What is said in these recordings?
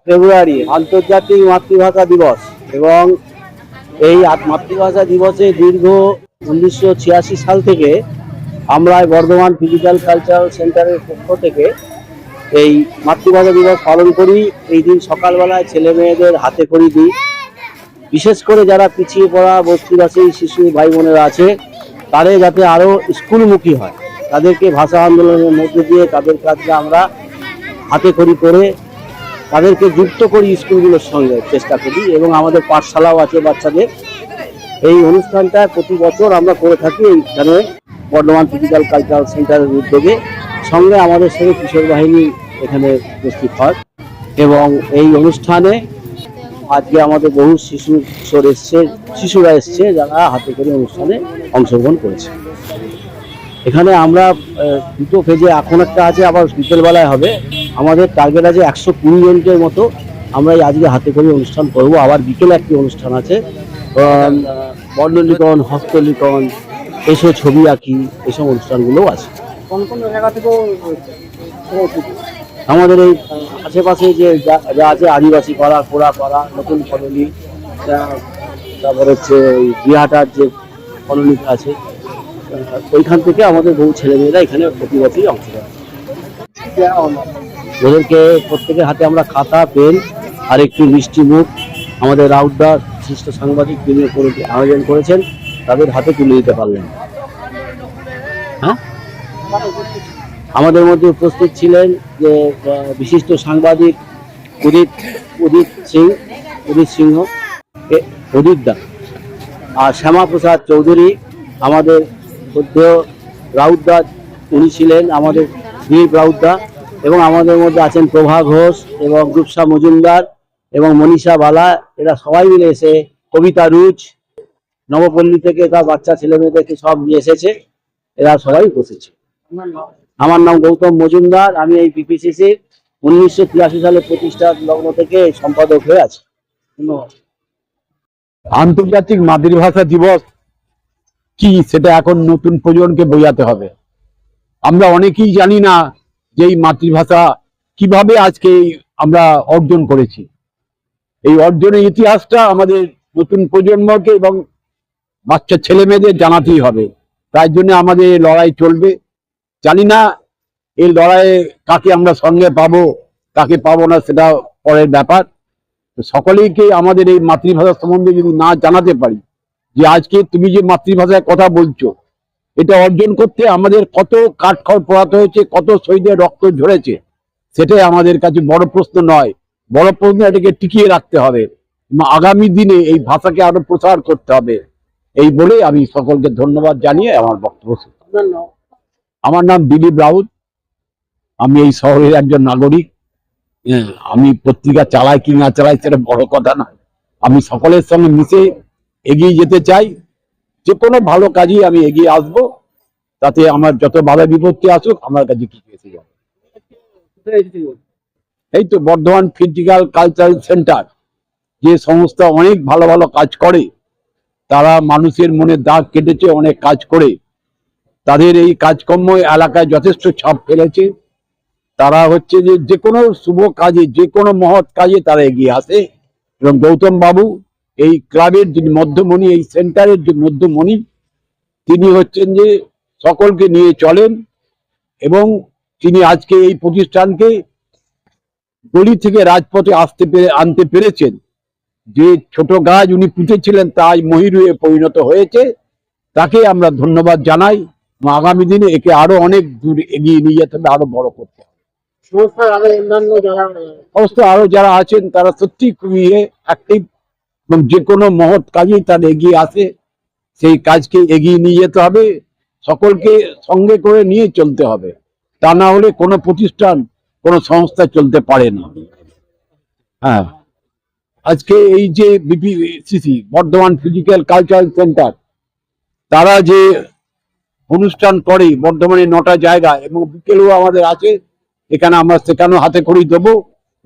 ফেব্রুয়ারি আন্তর্জাতিক মাতৃভাষা দিবস, এবং এই মাতৃভাষা দিবসে দীর্ঘ 1986 সাল থেকে আমরা বর্ধমান ফিজিক্যাল কালচারাল সেন্টারের পক্ষ থেকে এই মাতৃভাষা দিবস পালন করি। এই দিন সকালবেলায় ছেলে মেয়েদের হাতে খড়ি দিই। বিশেষ করে যারা পিছিয়ে পড়া বস্তিবাসী শিশু ভাই বোনেরা আছে, তারা যাতে আরও স্কুলমুখী হয়, তাদেরকে ভাষা আন্দোলনের মধ্যে দিয়ে তাদের কাছে আমরা হাতে খড়ি করে তাদেরকে যুক্ত করি স্কুলগুলোর সঙ্গে চেষ্টা করি। এবং আমাদের পাঠশালাও আছে বাচ্চাদের। এই অনুষ্ঠানটা প্রতি বছর আমরা করে থাকি এইখানে বর্ধমান ফিজিক্যাল কালচারাল সেন্টারের উদ্যোগে। সঙ্গে আমাদের সঙ্গে কিশোর বাহিনী এখানে উপস্থিত হয়, এবং এই অনুষ্ঠানে আজকে আমাদের বহু শিশুরা এসছে যারা হাতে করে অনুষ্ঠানে অংশগ্রহণ করেছে। এখানে আমরা দুটো ফেজে, এখন একটা আছে, আবার বিকেলবেলায় হবে। আমাদের টার্গেট আছে 120 জনের মতো আমরা আজকে হাতে করে অনুষ্ঠান করব। আবার বিকেলে একটি অনুষ্ঠান আছে, বর্ণলিখন, হস্তলিখন, এসব ছবি আঁকি, এসব অনুষ্ঠানগুলোও আছে। কোন কোন জায়গা থেকে আমাদের এই আশেপাশে যা আছে, আদিবাসী পাড়া, কোড়া পাড়া, নতুন কলোনি, তারপর হচ্ছে বিহাটার যে কলোনিটা আছে, ওইখান থেকে আমাদের বহু ছেলেমেয়েরা এখানে প্রতি বছরই অংশ নেয়। ওদেরকে প্রত্যেকের হাতে আমরা খাতা, পেন আর একটু মিষ্টি মুখ আমাদের রাউতদা বিশিষ্ট সাংবাদিক তিনি আয়োজন করেছেন, তাদের হাতে তুলে দিতে পারলেন। হ্যাঁ, আমাদের মধ্যে উপস্থিত ছিলেন যে বিশিষ্ট সাংবাদিক উদিত সিংহ দা আর শ্যামাপ্রসাদ চৌধুরী, আমাদের মধ্যে রাউতদা উনি ছিলেন আমাদের দিলীপ রাউতদা, এবং আমাদের মধ্যে আছেন প্রভা ঘোষ এবং রূপসা মজুমদার এবং মনীষা বালা। এরা সবাই মিলে এসে, কবিতা রুচ নবপল্লী থেকে তার বাচ্চা ছেলে মেয়েদেরকে সব নিয়ে এসেছে, এরা সবাই বসেছে। আমার নাম গৌতম মজুমদার, আমি এই পিপিসিসির 1983 সালে প্রতিষ্ঠা লগ্ন থেকে সম্পাদক হয়ে আছি। ধন্যবাদ। আন্তর্জাতিক মাতৃভাষা দিবস কি, সেটা এখন নতুন প্রজন্মকে বোঝাতে হবে। আমরা অনেকেই জানি না যে এই মাতৃভাষা কিভাবে আজকে আমরা অর্জন করেছি। এই অর্জনের ইতিহাসটা আমাদের নতুন প্রজন্মকে এবং বাচ্চা ছেলে মেয়েদের জানাতেই হবে। তাই জন্য আমাদের লড়াই চলবে। জানি না এই লড়াইয়ে কাকে আমরা সঙ্গে পাবো, কাকে পাবো না, সেটা পরের ব্যাপার। সকলেইকে আমাদের এই মাতৃভাষা সম্বন্ধে যদি না জানাতে পারি, যে আজকে তুমি যে মাতৃভাষায় কথা বলছো, এটা অর্জন করতে আমাদের কত কাঠখড় পোড়াতে হয়েছে, কত শহীদের রক্ত ঝরেছে, সেটাই আমাদের কাছে বড় প্রশ্ন নয়। বড় প্রশ্ন এটাকে টিকিয়ে রাখতে হবে, আগামী দিনে এই ভাষাকে আরো প্রসার করতে হবে। এই বলে আমি সকলকে ধন্যবাদ জানিয়ে আমার বক্তব্য শেষ। আমার নাম দিলীপ রাউত, আমি এই শহরের একজন নাগরিক। আমি পত্রিকা চালাই কি না চালাই সেটা বড় কথা না। আমি সকলের সঙ্গে মিশে এগিয়ে যেতে চাই। যে কোনো ভালো কাজই আমি এগিয়ে আসব, তাতে আমার যত বাধা বিপত্তি আসুক আমার কাছে কিছু এসে যাবে। এই তো বর্ধমান ফিজিক্যাল কালচারাল সেন্টার, যে সংস্থা অনেক ভালো ভালো কাজ করে, তারা মানুষের মনে দাগ কেটেছে অনেক কাজ করে। তাদের এই কাজকর্ম এলাকায় যথেষ্ট ছাপ ফেলেছে। তারা হচ্ছে যে কোনো শুভ কাজে, যে কোনো মহৎ কাজে তারা এগিয়ে আসে। এবং গৌতম বাবু এই ক্লাবের যিনি মধ্যমণি, এই সেন্টারের যে মধ্যমণি, তিনি হচ্ছেন যে সকলকে নিয়ে চলেন, এবং তিনি আজকে এই প্রতিষ্ঠানকে গলি থেকে রাজপথে আনতে পেরেছেন। যে ছোট গাছ উনি পুঁতেছিলেন তা আজ মহিরুহে পরিণত হয়েছে। তাকে আমরা ধন্যবাদ জানাই। আগামী দিনে একে আরো অনেক দূর এগিয়ে নিয়ে যেতে হবে, আরো বড় করতে হবে। আরো যারা আছেন তারা সত্যি খুবই অ্যাক্টিভ, এবং যে কোনো মহৎ কাজেই তারা এগিয়ে আসে। সেই কাজকে এগিয়ে নিয়ে যেতে হবে, সকলকে সঙ্গে করে নিয়ে চলতে হবে। তা না হলে কোনো প্রতিষ্ঠান, কোনো সংস্থা চলতে পারে না। হ্যাঁ, আজকে এই যে বিপিসিসি বর্ধমান ফিজিক্যাল কালচারাল সেন্টার, তারা যে অনুষ্ঠান করে বর্ধমানে 9টা জায়গায়, এবং বিকেলেও আমাদের আছে, এখানে আমরা সেখানেও হাতে খড়ি দেবো।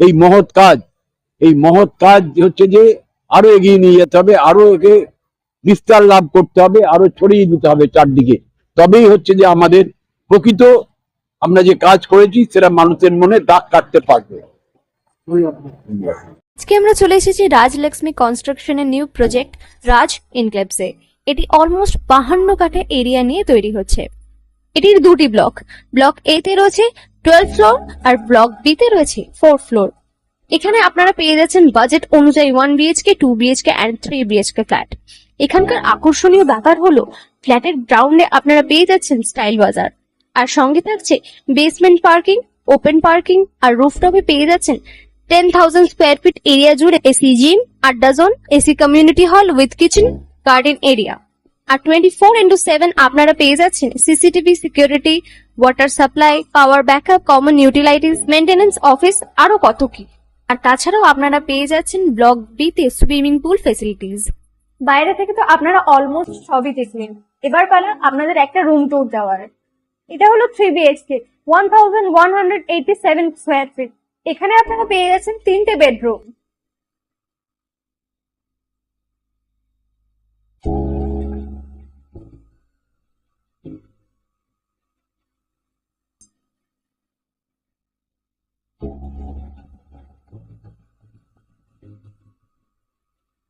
এই মহৎ কাজ হচ্ছে যে আরো এগিয়ে নিয়ে যেতে হবে, আরো একে বিস্তার লাভ করতে হবে, আরো ছড়িয়ে দিতে হবে চারদিকে। তবেই হচ্ছে যে আমাদের প্রকৃত আমরা যে কাজ করেছি সেটা মানুষের মনে দাগ কাটতে পারবে। আজকে আমরা চলে এসেছি রাজলক্ষ্মী কনস্ট্রাকশনের নিউ প্রজেক্ট রাজ ইনক্লেভসে। এটি অলমোস্ট 52 কাঠা এরিয়া নিয়ে তৈরি হচ্ছে। এটির দুটি ব্লক, ব্লক এ তে রয়েছে 12 ফ্লোর আর ব্লক বি তে রয়েছে 4 ফ্লোর। এখানে আপনারা পেয়ে যাচ্ছেন বাজেট অনুযায়ী 1 BHK, 2 BHK and 3 BHK flat. এখানকার আকর্ষণীয় ব্যাপার হলো ফ্ল্যাটের গ্রাউন্ডে আপনারা পেয়ে যাচ্ছেন স্টাইল বাজার, আর সঙ্গে থাকছে বেসমেন্ট পার্কিং, ওপেন পার্কিং, আর রুফটপে পেয়ে যাচ্ছেন 10,000 square feet area AC gym জিম, আড্ডা zone, AC community hall with kitchen, garden area. আর 24/7 আপনারা পেয়ে যাচ্ছেন CCTV security, water supply, power backup, common utilities, maintenance office, আরো কত কি। আর তাছাড়াও আপনারা পেয়ে যাচ্ছেন ব্লক বি তে সুইমিং পুল ফেসিলিটিস। বাইরে থেকে তো আপনারা অলমোস্ট সবই দেখলেন, এবার পালা আপনাদের একটা রুম ট্যুর দেওয়ার। এটা হলো 3 বিএইচকে, 1187 স্কোয়ার ফিট। এখানে আপনারা পেয়ে যাচ্ছেন 3টে বেডরুম।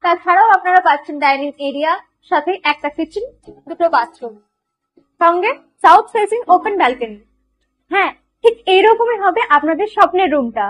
তাছাড়াও আপনারা পাচ্ছেন ডাইনিং এরিয়া, সাথে একটা কিচেন, দুটো বাথরুম, সঙ্গে সাউথ ফেসিং ওপেন ব্যালকনি। হ্যাঁ, ঠিক এইরকমই হবে আপনাদের স্বপ্নের রুমটা।